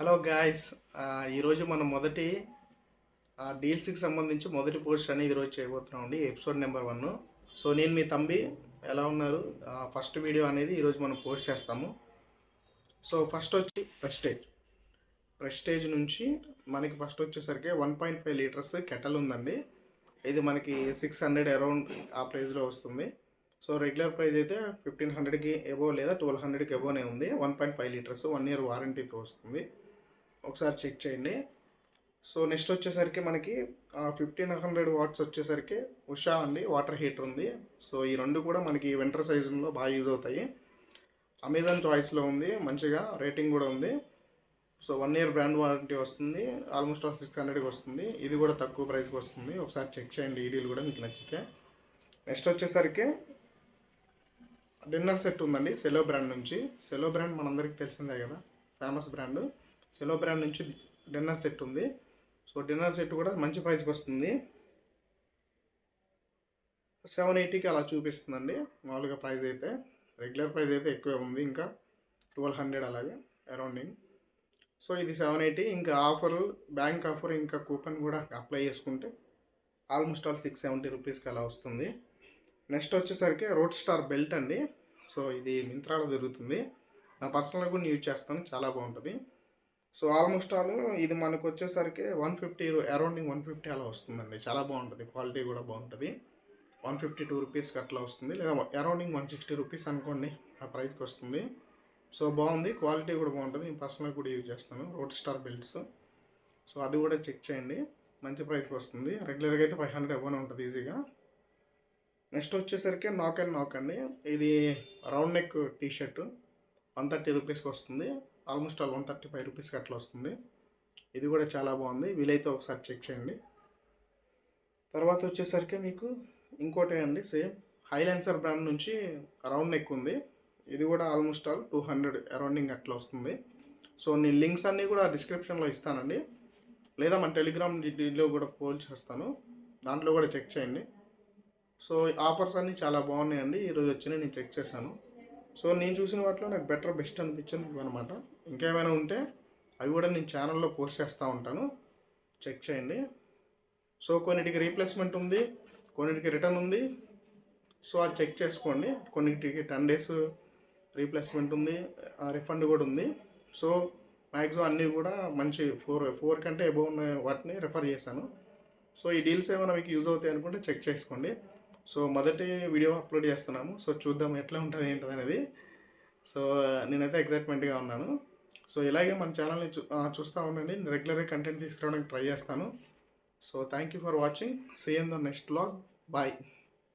Hello guys. ఈరోజు మనం మొదటి డీల్స్కి సంబంధించి మొదటి పోస్ట్ అనేది ఈరోజు చేయబోతున్నాం అండి, ఎపిసోడ్ నెంబర్ 1. సో నేను మీ తంబి, ఎలా ఉన్నారు? ఫస్ట్ వీడియో అనేది ఈరోజు మనం పోస్ట్ చేస్తాము. సో ఫస్ట్ వచ్చి ప్రెస్టేజ్ నుంచి మనకి ఫస్ట్ వచ్చేసరికి 1.5 లీటర్స్ కెటల్ ఉందండి. ఇది మనకి 600 అరౌండ్ ఆ ప్రైస్లో వస్తుంది. సో రెగ్యులర్ ప్రైస్ అయితే 1500కి ఎబో లేదా 1200కి ఎబోనే ఉంది. 1.5 లీటర్స్ 1 ఇయర్ వారంటీతో వస్తుంది. ఒకసారి చెక్ చేయండి. సో నెక్స్ట్ వచ్చేసరికి మనకి 1500 వాట్స్ వచ్చేసరికి ఉషా అండి, వాటర్ హీటర్ ఉంది. సో ఈ రెండు కూడా మనకి వింటర్ సీజన్లో బాగా యూజ్ అవుతాయి. అమెజాన్ చాయిస్లో ఉంది, మంచిగా రేటింగ్ కూడా ఉంది. సో 1 ఇయర్ బ్రాండ్ వారంటీ వస్తుంది. ఆల్మోస్ట్ 600కి వస్తుంది. ఇది కూడా తక్కువ ప్రైస్కి వస్తుంది. ఒకసారి చెక్ చేయండి, ఈ డీల్ కూడా మీకు నచ్చితే. నెక్స్ట్ వచ్చేసరికి డిన్నర్ సెట్ ఉందండి, సెలో బ్రాండ్ నుంచి. సెలో బ్రాండ్ మనందరికీ తెలిసిందే కదా, ఫేమస్ బ్రాండ్. సెలో బ్రాండ్ నుంచి డిన్నర్ సెట్ ఉంది. సో డిన్నర్ సెట్ కూడా మంచి ప్రైస్కి వస్తుంది. 780కి అలా చూపిస్తుందండి మామూలుగా ప్రైస్ అయితే. రెగ్యులర్ ప్రైస్ అయితే ఎక్కువే ఉంది, ఇంకా 1200 అలాగే అరౌండింగ్. సో ఇది 780. ఇంకా ఆఫరు, బ్యాంక్ ఆఫర్, ఇంకా కూపన్ కూడా అప్లై చేసుకుంటే ఆల్మోస్ట్ ఆల్ 670 రూపీస్కి అలా వస్తుంది. నెక్స్ట్ వచ్చేసరికి రోడ్ స్టార్ బెల్ట్ అండి. సో ఇది మింత్రాలో దొరుకుతుంది. నా పర్సనల్గా కూడా యూజ్ చేస్తాను, చాలా బాగుంటుంది. సో ఆల్మోస్ట్ ఆల్ ఇది మనకు వచ్చేసరికి 150 అరౌండింగ్ 150 అలా వస్తుందండి. చాలా బాగుంటుంది, క్వాలిటీ కూడా బాగుంటుంది. 152 రూపీస్కి అట్లా వస్తుంది, లేదా అరౌండింగ్ 160 రూపీస్ అనుకోండి, ఆ ప్రైస్కి వస్తుంది. సో బాగుంది, క్వాలిటీ కూడా బాగుంటుంది. నేను పర్సనల్గా కూడా యూజ్ చేస్తాను రోడ్ స్టార్ బెల్ట్స్. సో అది కూడా చెక్ చేయండి, మంచి ప్రైస్కి వస్తుంది. రెగ్యులర్గా అయితే 500 అవ్వనే ఉంటుంది ఈజీగా. నెక్స్ట్ వచ్చేసరికి నాక్ అండి. ఇది రౌండ్ నెక్ టీ షర్ట్ 130 రూపీస్కి వస్తుంది. ఆల్మోస్ట్ ఆల్ 135 రూపీస్కి అట్లా వస్తుంది. ఇది కూడా చాలా బాగుంది, వీలైతే ఒకసారి చెక్ చేయండి. తర్వాత వచ్చేసరికి మీకు ఇంకోటి అండి, సేమ్ హైలెన్సర్ బ్రాండ్ నుంచి రౌండ్ నెక్ ఉంది. ఇది కూడా ఆల్మోస్ట్ ఆల్ 200 అరౌండింగ్ అట్లా వస్తుంది. సో నేను లింక్స్ అన్నీ కూడా డిస్క్రిప్షన్లో ఇస్తానండి, లేదా మన టెలిగ్రామ్ డీల్లో కూడా పోస్ట్ చేస్తాను, దాంట్లో కూడా చెక్ చేయండి. సో ఆఫర్స్ అన్నీ చాలా బాగున్నాయండి, ఈరోజు వచ్చినాయి, నేను చెక్ చేశాను. సో నేను చూసిన వాటిలో నాకు బెస్ట్ అనిపించింది అనమాట. ఇంకేమైనా ఉంటే అవి కూడా నేను ఛానల్లో పోస్ట్ చేస్తూ ఉంటాను, చెక్ చేయండి. సో కొన్నిటికి రీప్లేస్మెంట్ ఉంది, కొన్నిటికి రిటర్న్ ఉంది. సో అది చెక్ చేసుకోండి. కొన్నిటికి 10 days రీప్లేస్మెంట్ ఉంది, రిఫండ్ కూడా ఉంది. సో మ్యాక్సిమం అన్నీ కూడా మంచి 4 కంటే ఎబో ఉన్న వాటిని రెఫర్ చేశాను. సో ఈ డీల్స్ ఏమైనా మీకు యూజ్ అవుతాయి అనుకుంటే చెక్ చేసుకోండి. సో మొదటి వీడియో అప్లోడ్ చేస్తున్నాము, సో చూద్దాం ఎట్లా ఉంటుంది ఏంటది అనేది. సో నేనైతే ఎగ్జైట్మెంట్గా ఉన్నాను. సో ఇలాగే మన ఛానల్ని చూస్తూ ఉండండి, రెగ్యులర్గా కంటెంట్ తీసుకురావడానికి ట్రై చేస్తాను. So thank you for watching. See you in the next vlog. Bye.